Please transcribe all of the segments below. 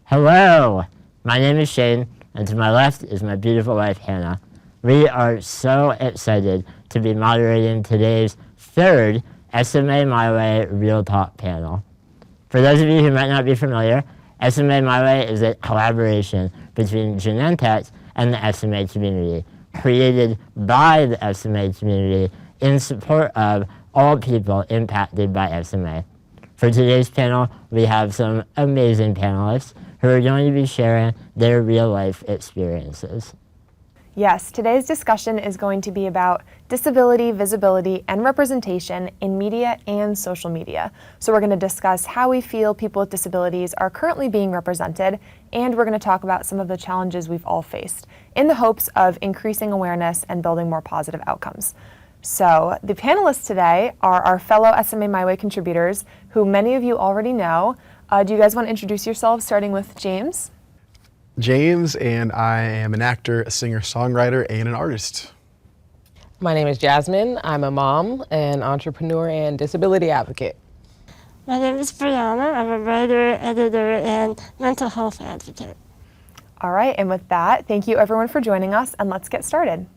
Hello, my name is Shane, and to my left is my beautiful wife, Hannah. We are so excited to be moderating today's third SMA My Way Real Talk panel. For those of you who might not be familiar, SMA My Way is a collaboration between Genentech and the SMA community, created by the SMA community in support of all people impacted by SMA. For today's panel, we have some amazing panelists who are going to be sharing their real-life experiences. Yes, today's discussion is going to be about disability, visibility, and representation in media and social media. So we're going to discuss how we feel people with disabilities are currently being represented, and we're going to talk about some of the challenges we've all faced in the hopes of increasing awareness and building more positive outcomes. So the panelists today are our fellow SMA My Way contributors, who many of you already know. Do you guys want to introduce yourselves, starting with James? James, and I am an actor, a singer, songwriter, and an artist. My name is Jasmine. I'm a mom, an entrepreneur, and disability advocate. My name is Brianna. I'm a writer, editor, and mental health advocate. All right, and with that, thank you everyone for joining us, and let's get started.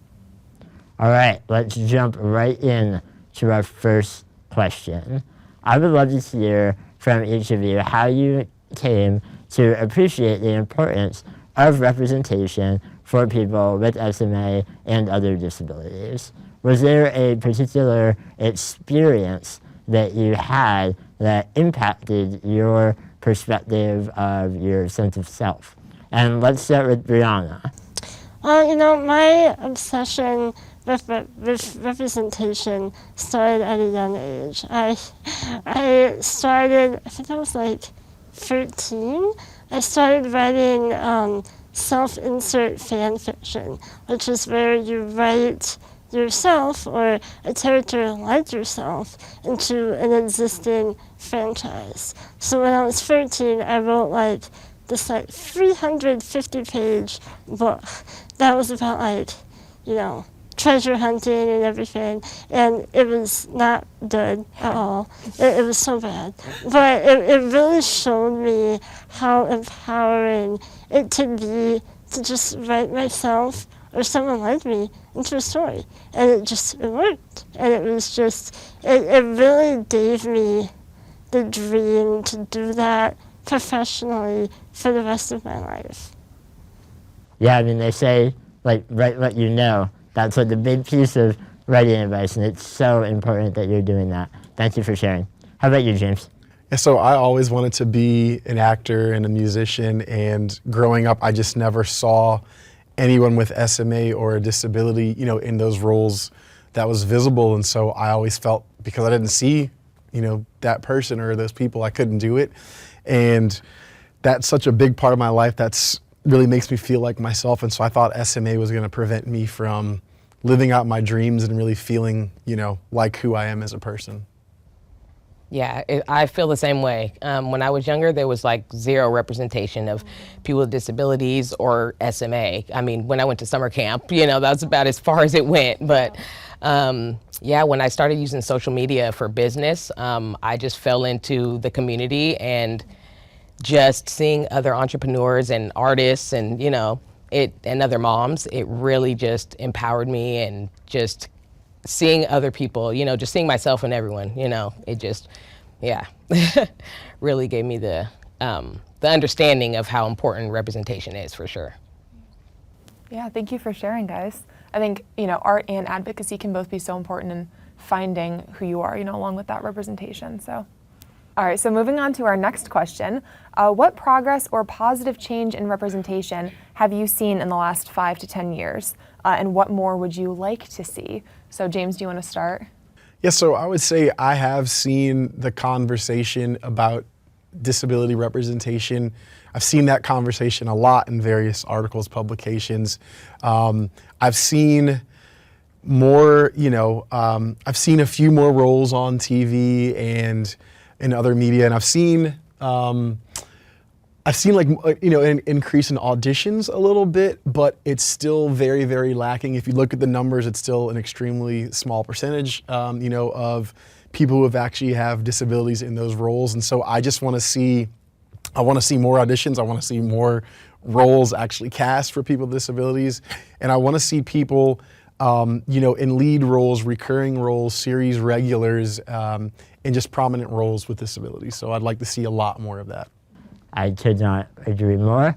All right, let's jump right in to our first question. I would love to hear from each of you how you came to appreciate the importance of representation for people with SMA and other disabilities. Was there a particular experience that you had that impacted your perspective of your sense of self? And let's start with Brianna. Well, my obsession with representation started at a young age. I started, I think I was like 13. I started writing self-insert fan fiction, which is where you write yourself or a character like yourself into an existing franchise. So when I was 13, I wrote like this 350-page book that was about treasure hunting and everything, and it was not good at all. It was so bad. But it really showed me how empowering it could be to just write myself or someone like me into a story. And it worked. And it was it really gave me the dream to do that professionally for the rest of my life. Yeah, I mean, they say, write what you know. That's the big piece of writing advice, and it's so important that you're doing that. Thank you for sharing. How about you, James? Yeah, so I always wanted to be an actor and a musician, and growing up, I just never saw anyone with SMA or a disability, in those roles that was visible. And so I always felt, because I didn't see, that person or those people, I couldn't do it. And that's such a big part of my life that's really makes me feel like myself. And so I thought SMA was going to prevent me from living out my dreams and really feeling, like who I am as a person. Yeah, I feel the same way. When I was younger, there was zero representation of people with disabilities or SMA. I mean, when I went to summer camp, that's about as far as it went. But yeah, when I started using social media for business, I just fell into the community, and just seeing other entrepreneurs and artists and, and other moms, it really just empowered me, and just seeing other people, just seeing myself in everyone, it just, really gave me the understanding of how important representation is, for sure. Yeah, thank you for sharing, guys. I think, art and advocacy can both be so important in finding who you are, along with that representation, so. All right, so moving on to our next question. What progress or positive change in representation have you seen in the last 5 to 10 years? And what more would you like to see? So James, do you want to start? Yeah, so I would say I have seen the conversation about disability representation. I've seen that conversation a lot in various articles, publications. I've seen more, I've seen a few more roles on TV and in other media, and I've seen an increase in auditions a little bit, but it's still very, very lacking. If you look at the numbers, it's still an extremely small percentage, of people who actually have disabilities in those roles. And so I just want to see I want to see more auditions. I want to see more roles actually cast for people with disabilities. And I want to see people, in lead roles, recurring roles, series regulars, and just prominent roles with disabilities. So I'd like to see a lot more of that. I could not agree more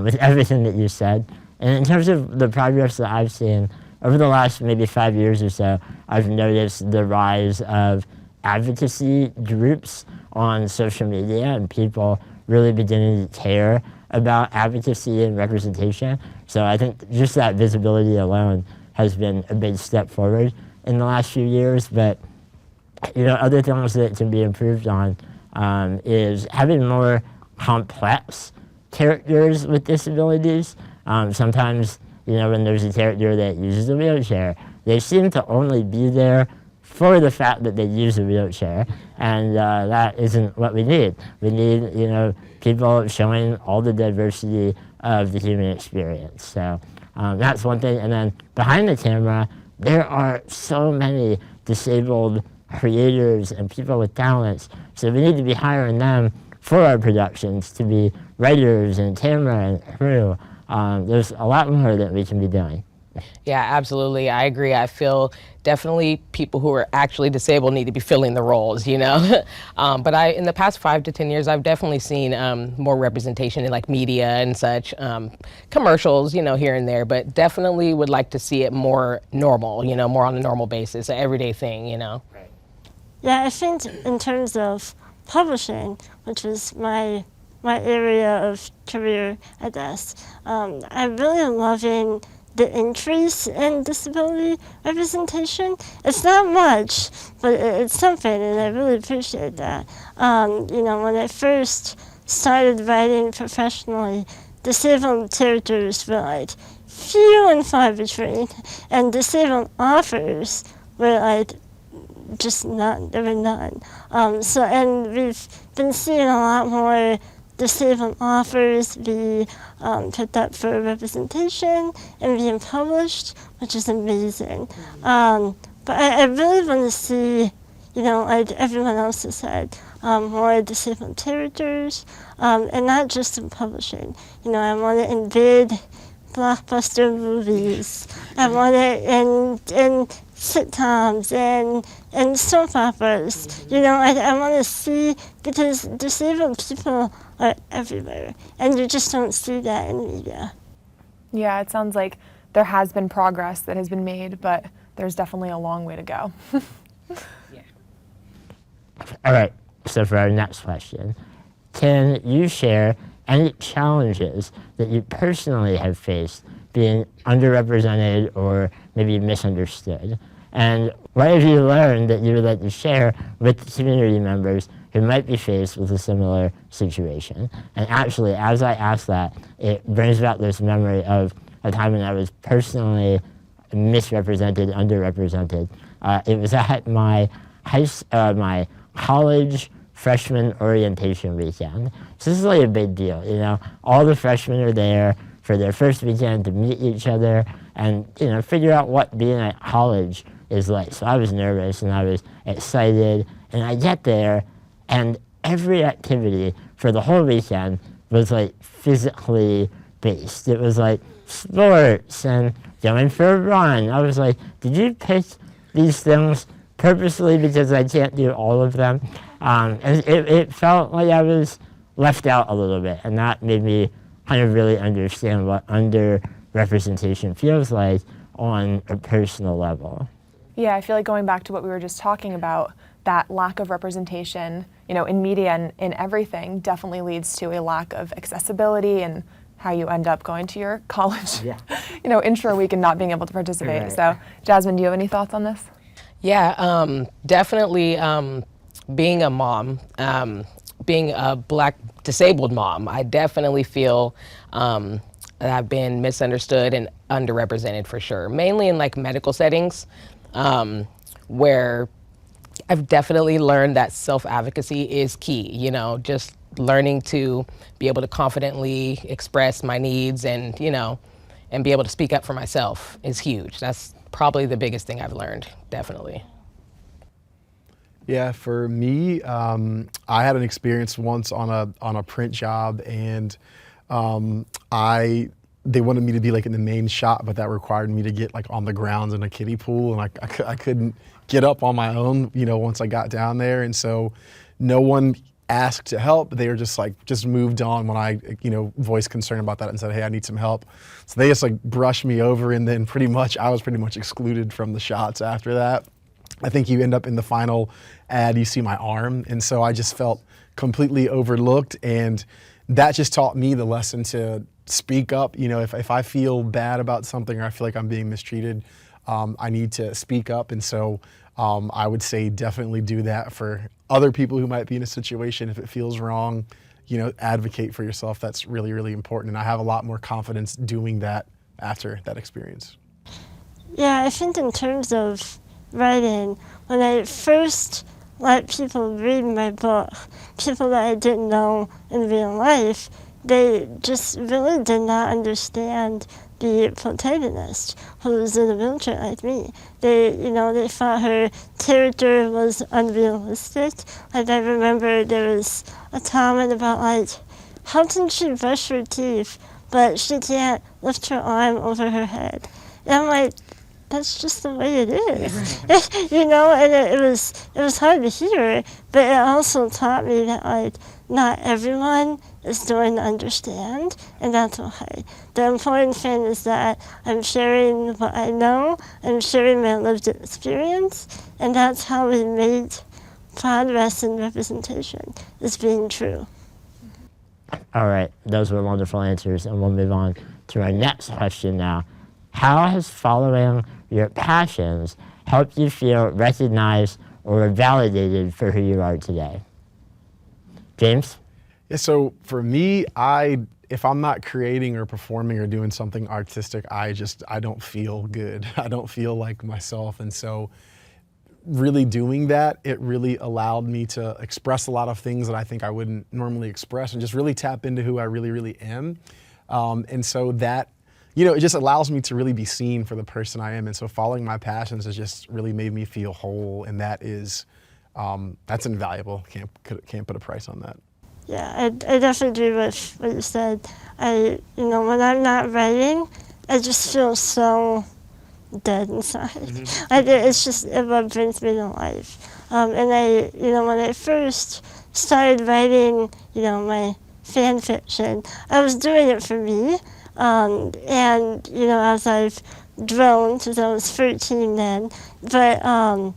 with everything that you said. And in terms of the progress that I've seen, over the last maybe 5 years or so, I've noticed the rise of advocacy groups on social media and people really beginning to care about advocacy and representation. So I think just that visibility alone has been a big step forward in the last few years. But other things that can be improved on is having more complex characters with disabilities. Sometimes, when there's a character that uses a wheelchair, they seem to only be there for the fact that they use a wheelchair, and that isn't what we need. We need, people showing all the diversity of the human experience. So that's one thing. And then behind the camera, there are so many disabled creators and people with talents. So we need to be hiring them for our productions to be writers and camera and crew. There's a lot more that we can be doing. Yeah, absolutely. I agree. I feel definitely people who are actually disabled need to be filling the roles, But in the past 5 to 10 years, I've definitely seen more representation in like media and such, commercials, here and there, but definitely would like to see it more normal, more on a normal basis, an everyday thing, Yeah, I think in terms of publishing, which is my area of career, I guess, I'm really loving the increase in disability representation. It's not much, but it's something, and I really appreciate that. When I first started writing professionally, disabled characters were like few and far between, and disabled authors were like just none. There were none. And we've been seeing a lot more disabled authors be put up for representation and being published, which is amazing. But I really want to see, like everyone else has said, more disabled characters, and not just in publishing. I want it in big blockbuster movies. I want it in sitcoms and soap operas. I want to see, because disabled people are everywhere, and you just don't see that in media. Yeah, it sounds like there has been progress that has been made, but there's definitely a long way to go. All right, so for our next question, can you share any challenges that you personally have faced being underrepresented or maybe misunderstood? And what have you learned that you would like to share with community members who might be faced with a similar situation? And actually, as I ask that, it brings back this memory of a time when I was personally misrepresented, underrepresented. It was at my my college freshman orientation weekend. So this is like a big deal, All the freshmen are there for their first weekend to meet each other and, figure out what being at college is like. So I was nervous and I was excited, and I get there and every activity for the whole weekend was like physically based. It was like sports and going for a run. I was like, did you pick these things purposely because I can't do all of them? And it felt like I was left out a little bit, and that made me kind of really understand what underrepresentation feels like on a personal level. Yeah, I feel like going back to what we were just talking about, that lack of representation, in media and in everything definitely leads to a lack of accessibility and how you end up going to your college, intro week and not being able to participate. Right. So, Jasmine, do you have any thoughts on this? Yeah, definitely being a mom, being a Black disabled mom, I definitely feel that I've been misunderstood and underrepresented for sure, mainly in like medical settings, where I've definitely learned that self-advocacy is key, just learning to be able to confidently express my needs and, and be able to speak up for myself is huge. That's probably the biggest thing I've learned, definitely. Yeah, for me, I had an experience once on a print job, and they wanted me to be like in the main shot, but that required me to get like on the grounds in a kiddie pool, and I couldn't get up on my own, once I got down there, and so no one asked to help. They were just moved on when I, voiced concern about that and said, hey, I need some help. So they just like brushed me over, and then I was pretty much excluded from the shots after that. I think you end up in the final ad, you see my arm, and so I just felt completely overlooked, and that just taught me the lesson to speak up. If I feel bad about something or I feel like I'm being mistreated, I need to speak up, and so I would say definitely do that for other people who might be in a situation. If it feels wrong, advocate for yourself. That's really, really important, and I have a lot more confidence doing that after that experience. Yeah, I think in terms of writing, when I first let people read my book, people that I didn't know in real life, they just really did not understand the protagonist, who was in a wheelchair like me. They thought her character was unrealistic. Like, I remember there was a comment about, like, how can she brush her teeth, but she can't lift her arm over her head? And I'm like, that's just the way it is. And it was hard to hear, but it also taught me that, like, not everyone is going to understand, and that's okay. The important thing is that I'm sharing what I know, I'm sharing my lived experience, and that's how we make progress in representation, is being true. All right, those were wonderful answers, and we'll move on to our next question now. How has following your passions helped you feel recognized or validated for who you are today? James? Yeah, so for me, if I'm not creating or performing or doing something artistic, I don't feel good. I don't feel like myself, and so really doing that, it really allowed me to express a lot of things that I think I wouldn't normally express, and just really tap into who I really, really am. And so that, it just allows me to really be seen for the person I am. And so following my passions has just really made me feel whole, and that is, that's invaluable. Can't put a price on that. Yeah, I definitely agree with what you said. When I'm not writing, I just feel so dead inside. Like, it's just what brings me to life. And when I first started writing, my fan fiction, I was doing it for me. And as I've grown, since I was 13 then, but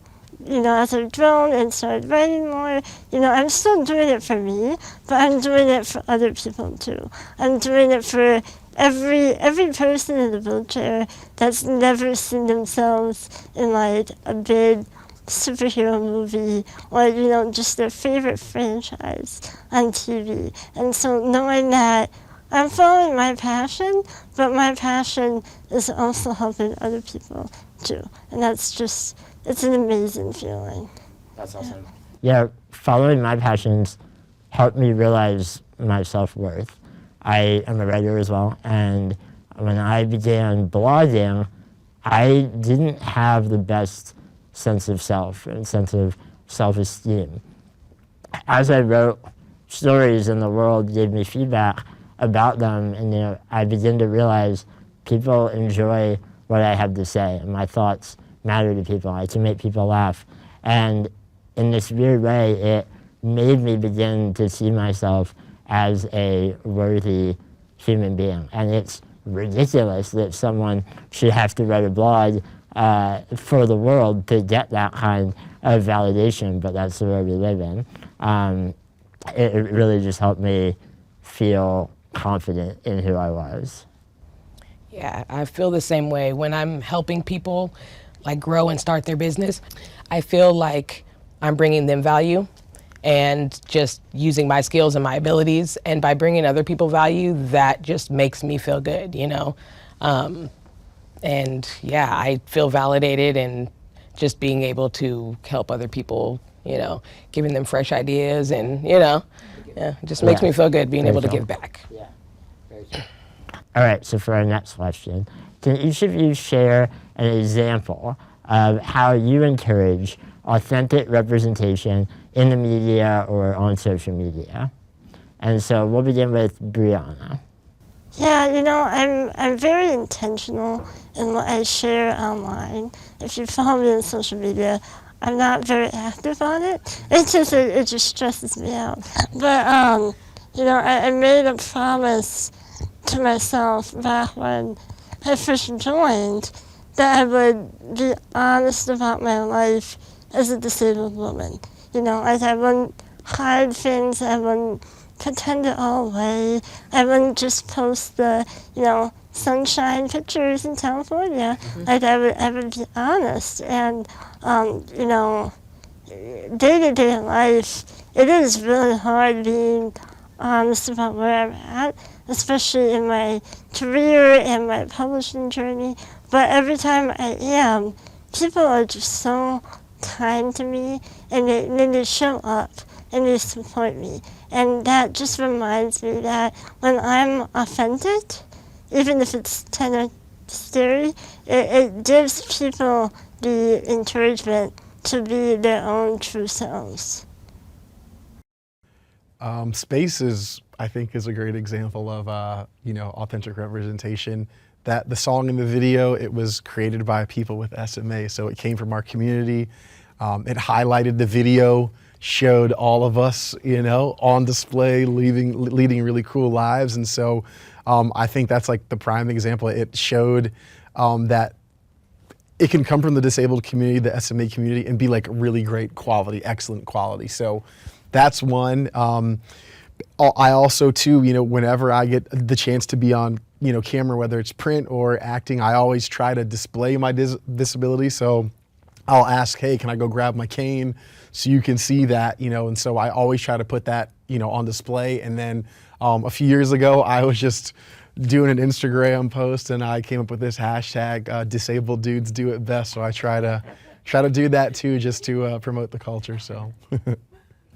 as I've grown and started writing more, I'm still doing it for me, but I'm doing it for other people too. I'm doing it for every person in the wheelchair that's never seen themselves in, like, a big superhero movie or, just their favorite franchise on TV. And so knowing that I'm following my passion, but my passion is also helping other people too. And it's an amazing feeling. That's awesome. Yeah, following my passions helped me realize my self-worth. I am a writer as well, and when I began blogging, I didn't have the best sense of self and sense of self-esteem. As I wrote stories and the world gave me feedback about them, and I began to realize people enjoy what I have to say, and my thoughts matter to people. I can make people laugh, and in this weird way, it made me begin to see myself as a worthy human being. And it's ridiculous that someone should have to write a blog for the world to get that kind of validation, but that's the world we live in. It really just helped me feel confident in who I was. Yeah, I feel the same way. When I'm helping people like grow and start their business, I feel like I'm bringing them value and just using my skills and my abilities. And by bringing other people value, that just makes me feel good, And yeah, I feel validated, and just being able to help other people, giving them fresh ideas, and, it just makes me feel good being able to give back. Yeah, very true. All right, so for our next question, can each of you share an example of how you encourage authentic representation in the media or on social media. And so we'll begin with Brianna. Yeah, I'm very intentional in what I share online. If you follow me on social media, I'm not very active on it. It just stresses me out. But I made a promise to myself back when I first joined that I would be honest about my life as a disabled woman. I wouldn't hide things. I wouldn't pretend it all away. I wouldn't just post the, sunshine pictures in California. Like I would be honest. And, day-to-day life, it is really hard being honest about where I'm at, especially in my career and my publishing journey. But every time I am, people are just so kind to me, and they show up and they support me. And that just reminds me that when I'm authentic, even if it's kind of scary, it gives people the encouragement to be their own true selves. Spaces, I think, is a great example of authentic representation. That the song in the video, it was created by people with SMA, so it came from our community. It highlighted the video, showed all of us, on display, leading really cool lives, and so I think that's like the prime example. It showed that it can come from the disabled community, the SMA community, and be like really great quality, excellent quality. So that's one. I also too, whenever I get the chance to be on, camera, whether it's print or acting, I always try to display my disability. So I'll ask, hey, can I go grab my cane so you can see that, and so I always try to put that, on display. And then a few years ago, I was just doing an Instagram post and I came up with this hashtag, disabled dudes do it best. So I try to do that too, just to promote the culture, so.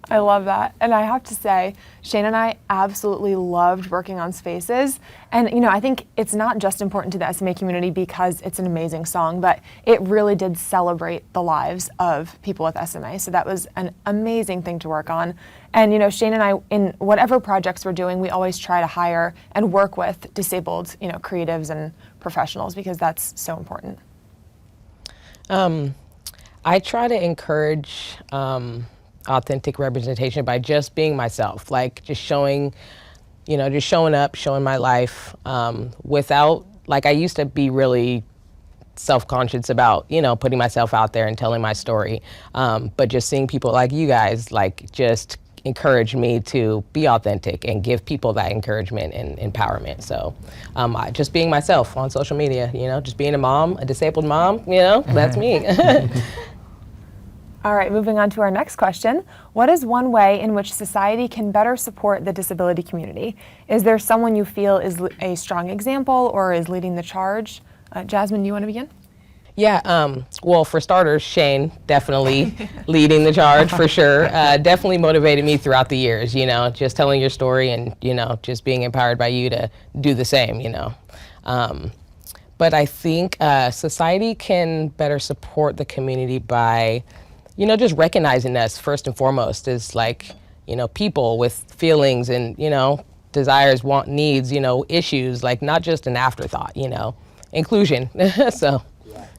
I love that. And I have to say, Shane and I absolutely loved working on Spaces. And, I think it's not just important to the SMA community because it's an amazing song, but it really did celebrate the lives of people with SMA. So that was an amazing thing to work on. And, Shane and I, in whatever projects we're doing, we always try to hire and work with disabled, creatives and professionals because that's so important. I try to encourage authentic representation by just being myself, like just showing up, showing my life without, like I used to be really self-conscious about, putting myself out there and telling my story. But just seeing people like you guys, like just encourage me to be authentic and give people that encouragement and empowerment. So just being myself on social media, just being a mom, a disabled mom, that's me. All right, moving on to our next question. What is one way in which society can better support the disability community? Is there someone you feel is a strong example or is leading the charge? Jasmine, do you want to begin? Yeah, well, for starters, Shane, definitely leading the charge for sure. Definitely motivated me throughout the years, just telling your story and, just being empowered by you to do the same, But I think society can better support the community by just recognizing us first and foremost as like, people with feelings and, desires, want, needs, issues, like not just an afterthought, inclusion. So,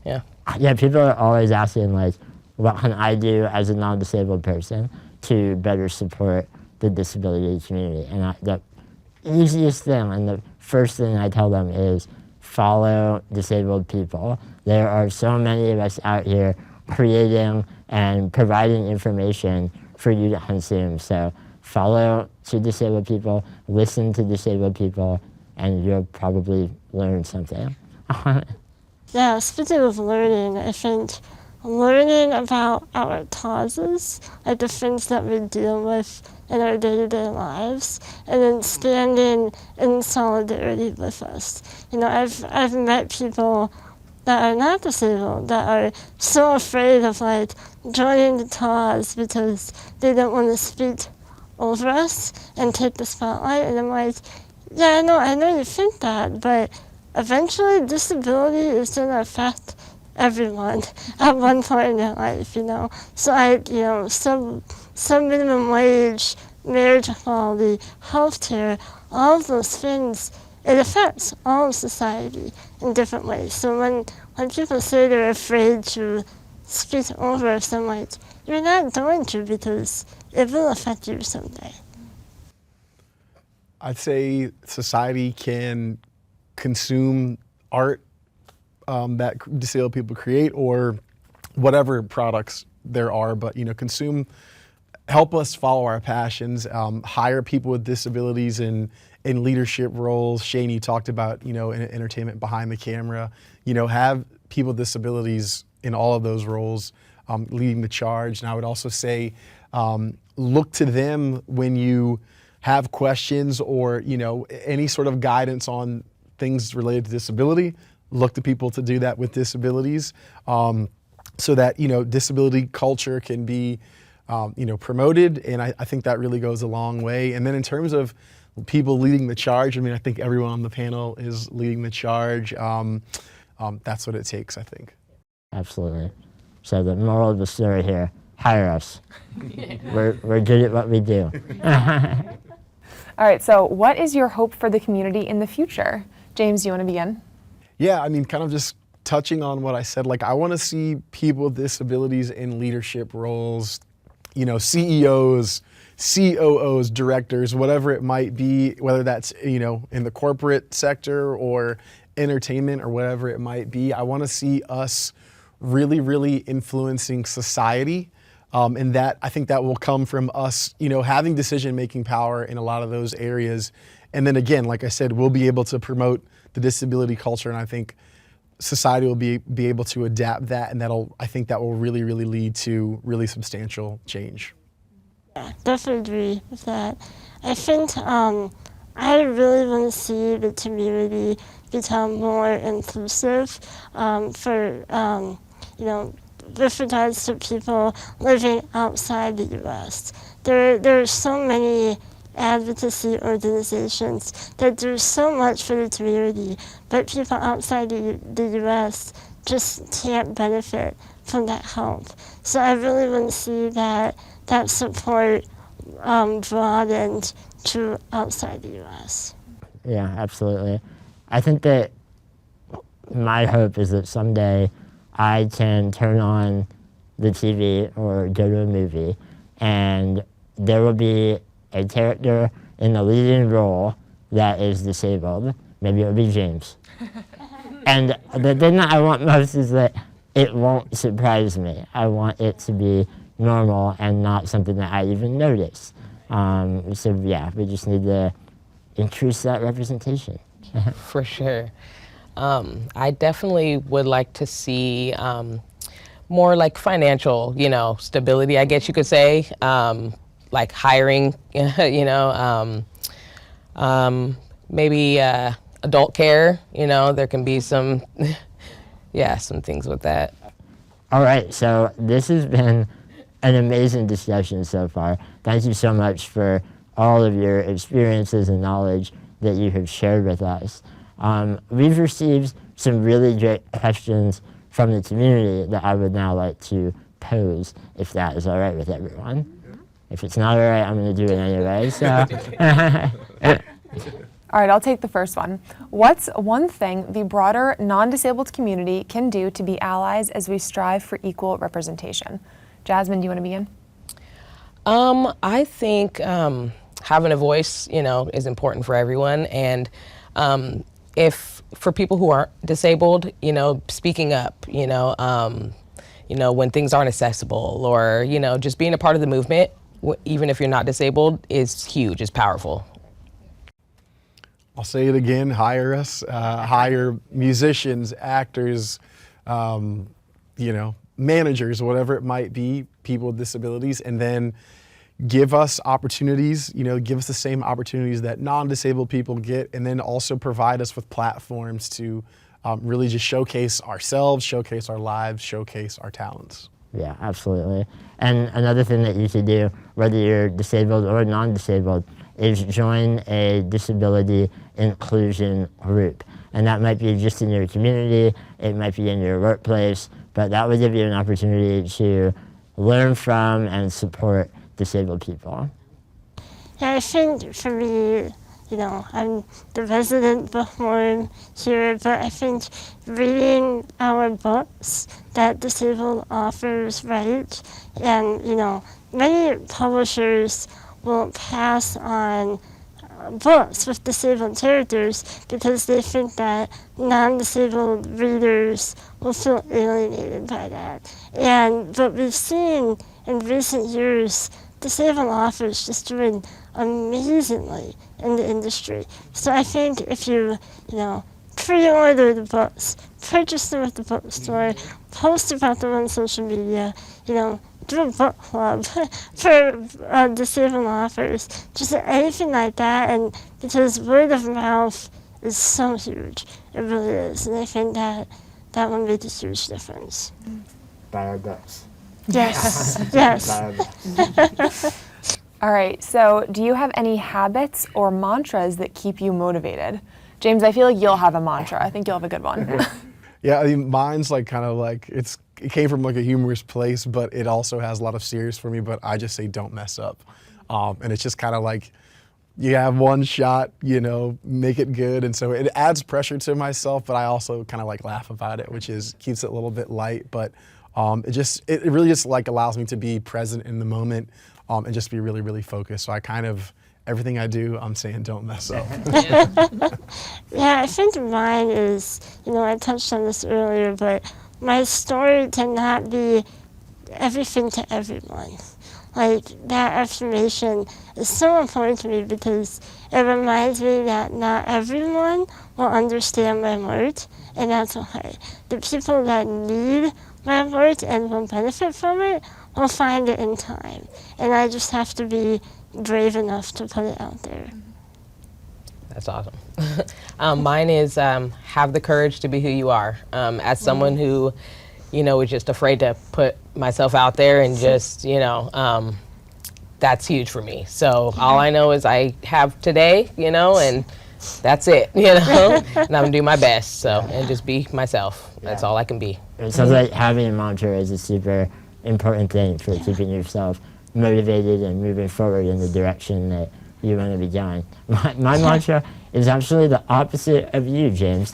yeah. Yeah, people are always asking like, what can I do as a non-disabled person to better support the disability community? And the easiest thing and the first thing I tell them is follow disabled people. There are so many of us out here creating and providing information for you to consume. So follow to disabled people, listen to disabled people, and you'll probably learn something. Yeah, speaking of learning, I think learning about our causes, like the things that we deal with in our day-to-day lives, and then standing in solidarity with us. I've met people that are not disabled, that are so afraid of joining the cause because they don't want to speak over us and take the spotlight. And I'm like, yeah, I know you think that, but eventually disability is going to affect everyone at one point in their life, So some minimum wage, marriage equality, healthcare, all of those things, it affects all of society in different ways. So when people say they're afraid to speak over someone, you're not going to, because it will affect you someday. I'd say society can consume art that disabled people create, or whatever products there are, but help us follow our passions, hire people with disabilities in leadership roles. Shane, you talked about, in entertainment behind the camera, have people with disabilities in all of those roles, leading the charge. And I would also say, look to them when you have questions or, any sort of guidance on things related to disability. Look to people to do that with disabilities, so that, disability culture can be, promoted. And I think that really goes a long way. And then in terms of people leading the charge, I think everyone on the panel is leading the charge. That's what it takes, I think. Absolutely. So the moral of the story here, hire us. We're good at what we do. All right, so what is your hope for the community in the future? James, do you want to begin? Yeah, kind of just touching on what I said, I want to see people with disabilities in leadership roles, CEOs, COOs, directors, whatever it might be, whether that's, in the corporate sector or entertainment or whatever it might be. I want to see us really, really influencing society. And that, I think that will come from us, having decision-making power in a lot of those areas. And then again, like I said, we'll be able to promote the disability culture, and I think society will be able to adapt that, and I think that will really, really lead to really substantial change. Yeah, definitely agree with that. I think I really want to see the community become more inclusive for with regards to people living outside the U.S. There are so many advocacy organizations that do so much for the community, but people outside the U.S. just can't benefit from that help. So I really want to see that support broadened to outside the U.S. Yeah, absolutely. I think that my hope is that someday I can turn on the TV or go to a movie and there will be a character in the leading role that is disabled. Maybe it'll be James. And the thing that I want most is that it won't surprise me. I want it to be normal and not something that I even notice. So yeah, we just need to increase that representation. For sure. I definitely would like to see more like financial, stability, I guess you could say, like hiring, maybe adult care, there can be some, some things with that. All right, so this has been an amazing discussion so far. Thank you so much for all of your experiences and knowledge that you have shared with us. We've received some really great questions from the community that I would now like to pose, if that is all right with everyone. If it's not all right, I'm going to do it anyway. So. All right, I'll take the first one. What's one thing the broader non-disabled community can do to be allies as we strive for equal representation? Jasmine, do you want to begin? I think having a voice, is important for everyone. And if for people who aren't disabled, speaking up, when things aren't accessible, or, just being a part of the movement, even if you're not disabled, is huge, is powerful. I'll say it again, hire us, hire musicians, actors, managers, whatever it might be, people with disabilities, and then give us opportunities, give us the same opportunities that non-disabled people get, and then also provide us with platforms to really just showcase ourselves, showcase our lives, showcase our talents. Yeah, absolutely. And another thing that you should do, whether you're disabled or non-disabled, is join a disability inclusion group. And that might be just in your community, it might be in your workplace, but that will give you an opportunity to learn from and support disabled people. Yeah, I think for me, I'm the resident bookworm here, but I think reading our books that disabled authors write, and many publishers will pass on books with disabled characters because they think that non-disabled readers will feel alienated by that. But we've seen in recent years disabled authors just doing amazingly in the industry. So I think if you, pre-order the books, purchase them at the bookstore, post about them on social media, do a book club for disabled authors, just anything like that. And because word of mouth is so huge, it really is. And I think that will make a huge difference. Buy our books. Yes, yes. Buy our books. All right, so do you have any habits or mantras that keep you motivated? James, I feel like you'll have a mantra. I think you'll have a good one. Yeah, I mean, mine's like kind of like it came from like a humorous place, but it also has a lot of serious for me. But I just say don't mess up, and it's just kind of like you have one shot, make it good, and so it adds pressure to myself. But I also kind of like laugh about it, which keeps it a little bit light. But it really just like allows me to be present in the moment and just be really, really focused. So I kind of everything I do, I'm saying don't mess up. Yeah, I think mine is, I touched on this earlier, but my story to not be everything to everyone. Like, that affirmation is so important to me because it reminds me that not everyone will understand my work, and that's okay. The people that need my work and will benefit from it will find it in time. And I just have to be brave enough to put it out there. That's awesome. Mine is have the courage to be who you are. As someone who, is just afraid to put myself out there and just, that's huge for me. So all I know is I have today, and that's it, and I'm gonna do my best. And just be myself. That's all I can be. It sounds like having a mantra is a super important thing for keeping yourself motivated and moving forward in the direction that you want to be going. My mantra is actually the opposite of you, James.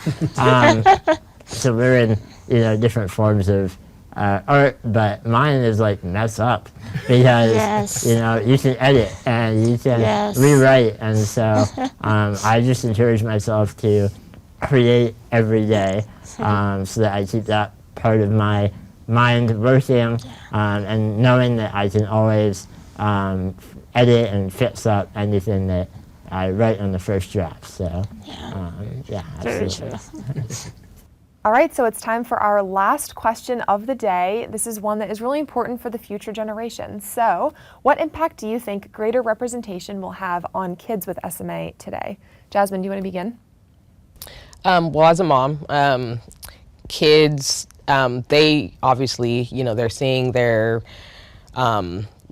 So we're in different forms of art, but mine is like mess up because Yes. You can edit and you can rewrite, and so I just encourage myself to create every day so that I keep that part of my mind working and knowing that I can always edit and fix up anything that I write on the first draft. So Very absolutely. true. All right, so it's time for our last question of the day. This is one that is really important for the future generations. So, what impact do you think greater representation will have on kids with SMA today? Jasmine, do you want to begin? Well, as a mom, kids, they obviously, they're seeing their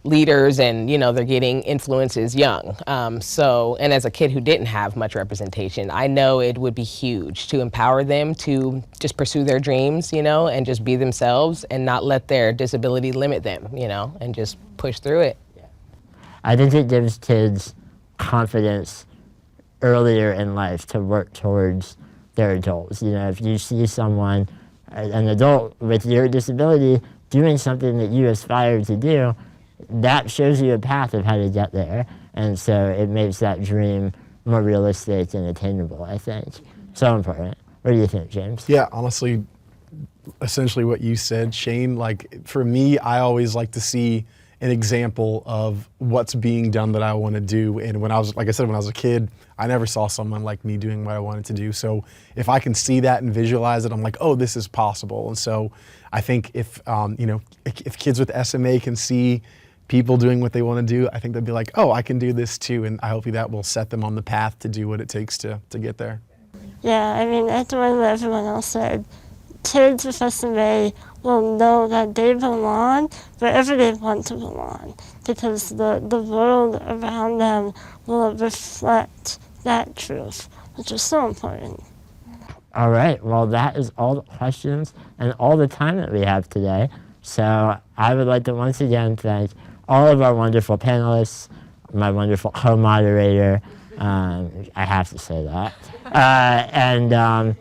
leaders and, they're getting influences young. And as a kid who didn't have much representation, I know it would be huge to empower them to just pursue their dreams, and just be themselves and not let their disability limit them, and just push through it. I think it gives kids confidence earlier in life to work towards their goals. If you see someone, an adult with your disability, doing something that you aspire to do, that shows you a path of how to get there. And so it makes that dream more realistic and attainable, I think. So important. What do you think, James? Yeah, honestly, essentially what you said, Shane. Like, for me, I always like to see an example of what's being done that I want to do. And when I was a kid, I never saw someone like me doing what I wanted to do. So if I can see that and visualize it, I'm like, oh, this is possible. And so I think if kids with SMA can see people doing what they want to do, I think they'll be like, oh, I can do this too. And I hope that will set them on the path to do what it takes to get there. Yeah, I mean, after what everyone else said, kids with SMA will know that they belong wherever they want to belong because the world around them will reflect that truth, which is so important. All right, well, that is all the questions and all the time that we have today. So I would like to once again thank all of our wonderful panelists, my wonderful co-moderator, I have to say that, and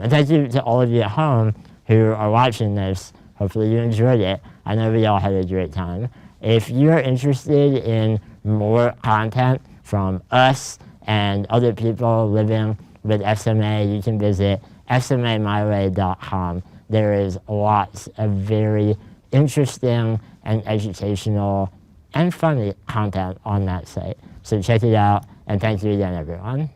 thank you to all of you at home who are watching this. Hopefully you enjoyed it. I know we all had a great time. If you're interested in more content from us and other people living with SMA, you can visit smamyway.com. There is lots of very interesting and educational and funny content on that site. So check it out, and thank you again, everyone.